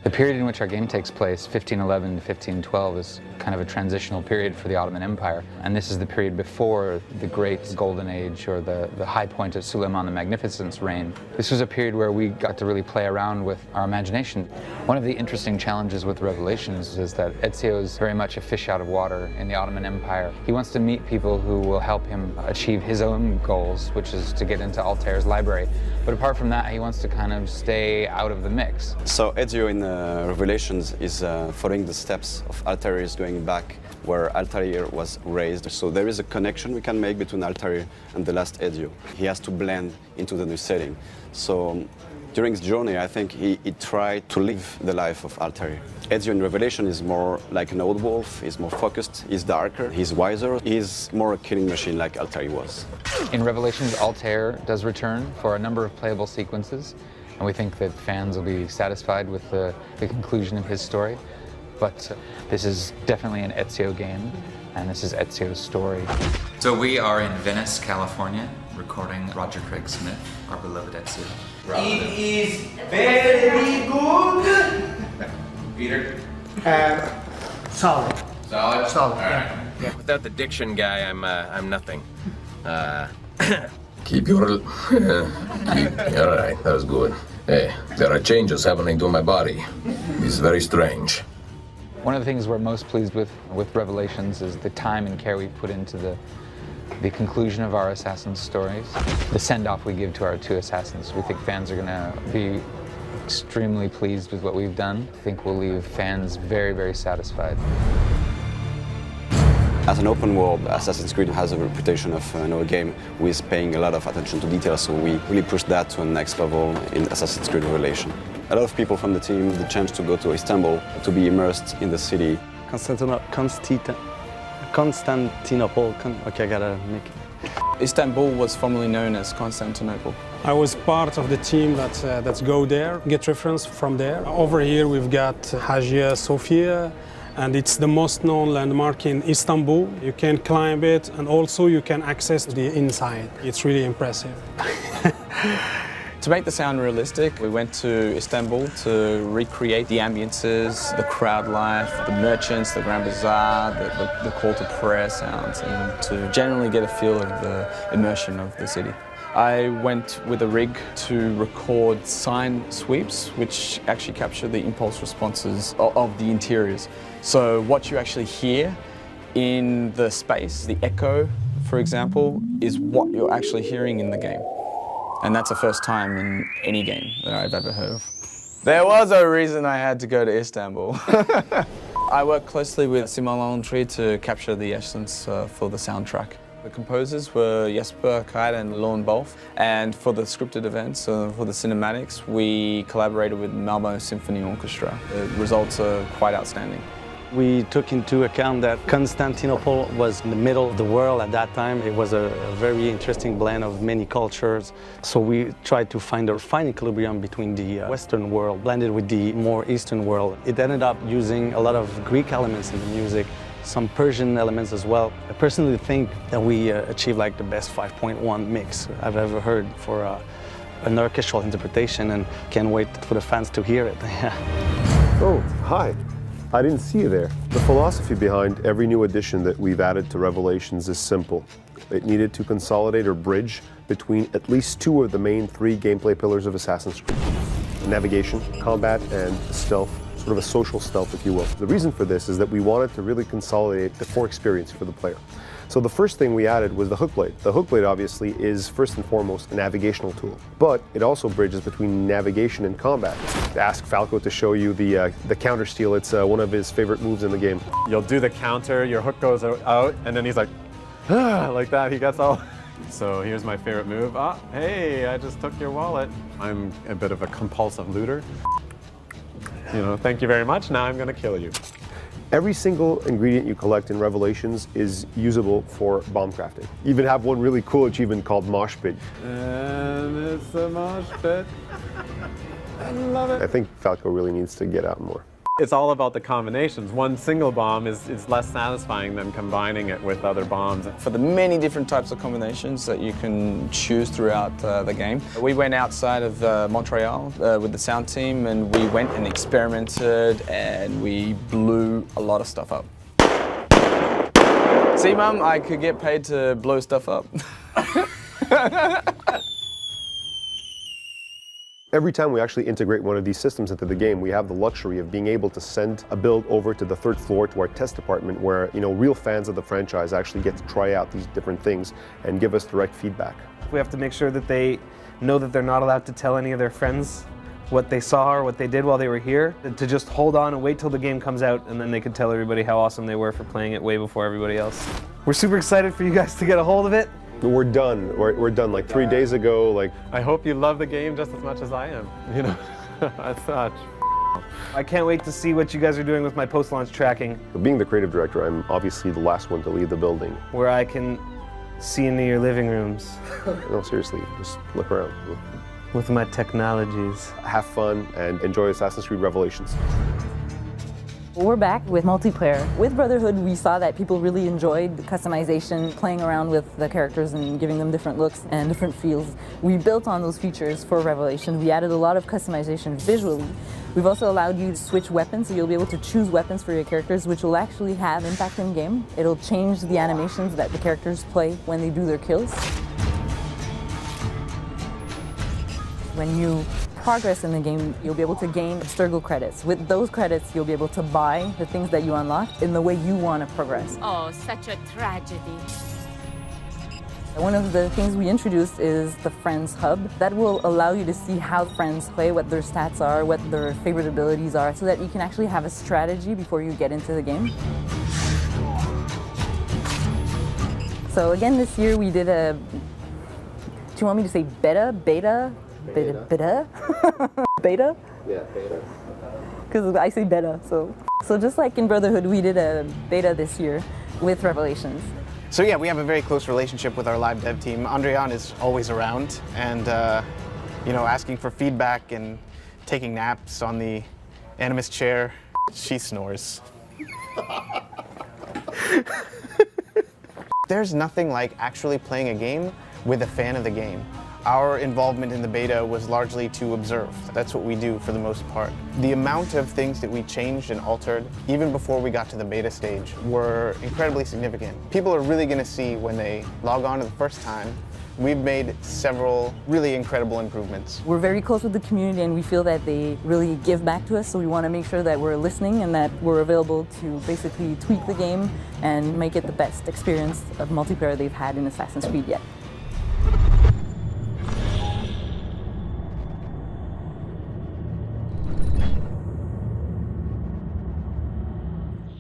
The period in which our game takes place, 1511 to 1512, is kind of a transitional period for the Ottoman Empire. And this is the period before the great golden age or the high point of Suleiman the Magnificent's reign. This was a period where we got to really play around with our imagination. One of the interesting challenges with Revelations is that Ezio is very much a fish out of water in the Ottoman Empire. He wants to meet people who will help him achieve his own goals, which is to get into Altair's library. But apart from that, he wants to kind of stay out of the mix. So Ezio in Revelations is following the steps of Altair, is going back where Altair was raised. So there is a connection we can make between Altair and the last Ezio. He has to blend into the new setting. So during his journey, I think he tried to live the life of Altair. Ezio in Revelation is more like an old wolf, he's more focused, he's darker, he's wiser, he's more a killing machine like Altair was. In Revelations, Altair does return for a number of playable sequences, and we think that fans will be satisfied with the conclusion of his story. But this is definitely an Ezio game, and this is Ezio's story. So we are in Venice, California, recording Roger Craig Smith, our beloved Ezio. It is very good. Peter? Solid. Solid? Solid, All right. yeah. Without the diction guy, I'm nothing. Keep your... All right, that was good. Hey, there are changes happening to my body. It's very strange. One of the things we're most pleased with Revelations is the time and care we've put into the conclusion of our Assassin's stories. The send-off we give to our two Assassins. We think fans are going to be extremely pleased with what we've done. I think we'll leave fans very, very satisfied. As an open world, Assassin's Creed has a reputation of a game with paying a lot of attention to detail, so we really pushed that to a next level in Assassin's Creed Revelation. A lot of people from the team, the chance to go to Istanbul, to be immersed in the city. Constantinople, okay, I gotta make it. Istanbul was formerly known as Constantinople. I was part of the team that's go there, get reference from there. Over here we've got Hagia Sophia, and it's the most known landmark in Istanbul. You can climb it, and also you can access the inside. It's really impressive. To make the sound realistic, we went to Istanbul to recreate the ambiences, the crowd life, the merchants, the Grand Bazaar, the call to prayer sounds, and to generally get a feel of the immersion of the city. I went with a rig to record sign sweeps, which actually capture the impulse responses of the interiors. So what you actually hear in the space, the echo, for example, is what you're actually hearing in the game. And that's the first time in any game that I've ever heard of. There was a reason I had to go to Istanbul. I worked closely with Simon to capture the essence for the soundtrack. The composers were Jesper Kite and Lorne Bolf, and for the scripted events, for the cinematics, we collaborated with Malmo Symphony Orchestra. The results are quite outstanding. We took into account that Constantinople was in the middle of the world at that time. It was a very interesting blend of many cultures. So we tried to find a fine equilibrium between the Western world blended with the more Eastern world. It ended up using a lot of Greek elements in the music, some Persian elements as well. I personally think that we achieved like the best 5.1 mix I've ever heard for an orchestral interpretation, and can't wait for the fans to hear it. Oh, hi. I didn't see you there. The philosophy behind every new addition that we've added to Revelations is simple. It needed to consolidate or bridge between at least two of the main three gameplay pillars of Assassin's Creed: navigation, combat, and stealth, sort of a social stealth, if you will. The reason for this is that we wanted to really consolidate the core experience for the player. So the first thing we added was the hook blade. The hook blade obviously is first and foremost a navigational tool, but it also bridges between navigation and combat. Ask Falco to show you the counter steal. It's one of his favorite moves in the game. You'll do the counter, your hook goes out, and then he's like, ah, like that, he gets all... So here's my favorite move. Ah, hey, I just took your wallet. I'm a bit of a compulsive looter. You know, thank you very much, now I'm gonna kill you. Every single ingredient you collect in Revelations is usable for bomb crafting. You even have one really cool achievement called Mosh Pit. And it's a mosh pit. I love it. I think Falco really needs to get out more. It's all about the combinations. One single bomb is less satisfying than combining it with other bombs. For the many different types of combinations that you can choose throughout the game. We went outside of Montreal with the sound team, and we went and experimented, and we blew a lot of stuff up. See, Mum, I could get paid to blow stuff up. Every time we actually integrate one of these systems into the game, we have the luxury of being able to send a build over to the third floor to our test department where, real fans of the franchise actually get to try out these different things and give us direct feedback. We have to make sure that they know that they're not allowed to tell any of their friends what they saw or what they did while they were here, to just hold on and wait till the game comes out, and then they can tell everybody how awesome they were for playing it way before everybody else. We're super excited for you guys to get a hold of it. We're done. We're done like 3 days ago. I hope you love the game just as much as I am. As such. I can't wait to see what you guys are doing with my post-launch tracking. Being the creative director, I'm obviously the last one to leave the building. Where I can see into your living rooms. No, seriously, just look around. With my technologies. Have fun and enjoy Assassin's Creed Revelations. We're back with multiplayer. With Brotherhood, we saw that people really enjoyed the customization, playing around with the characters and giving them different looks and different feels. We built on those features for Revelation. We added a lot of customization visually. We've also allowed you to switch weapons, so you'll be able to choose weapons for your characters, which will actually have impact in game. It'll change the animations that the characters play when they do their kills. When you progress in the game, you'll be able to gain Sturgill credits. With those credits, you'll be able to buy the things that you unlocked in the way you want to progress. Oh, such a tragedy. One of the things we introduced is the Friends Hub. That will allow you to see how friends play, what their stats are, what their favorite abilities are, so that you can actually have a strategy before you get into the game. So again, this year we did a, do you want me to say beta? Beta? Beta? Beta? Yeah, beta. Because I say beta, so just like in Brotherhood, we did a beta this year with Revelations. So yeah, we have a very close relationship with our live dev team. Andrian is always around and, asking for feedback and taking naps on the Animus chair. She snores. There's nothing like actually playing a game with a fan of the game. Our involvement in the beta was largely to observe. That's what we do for the most part. The amount of things that we changed and altered, even before we got to the beta stage, were incredibly significant. People are really going to see when they log on to the first time. We've made several really incredible improvements. We're very close with the community and we feel that they really give back to us, so we want to make sure that we're listening and that we're available to basically tweak the game and make it the best experience of multiplayer they've had in Assassin's Creed yet.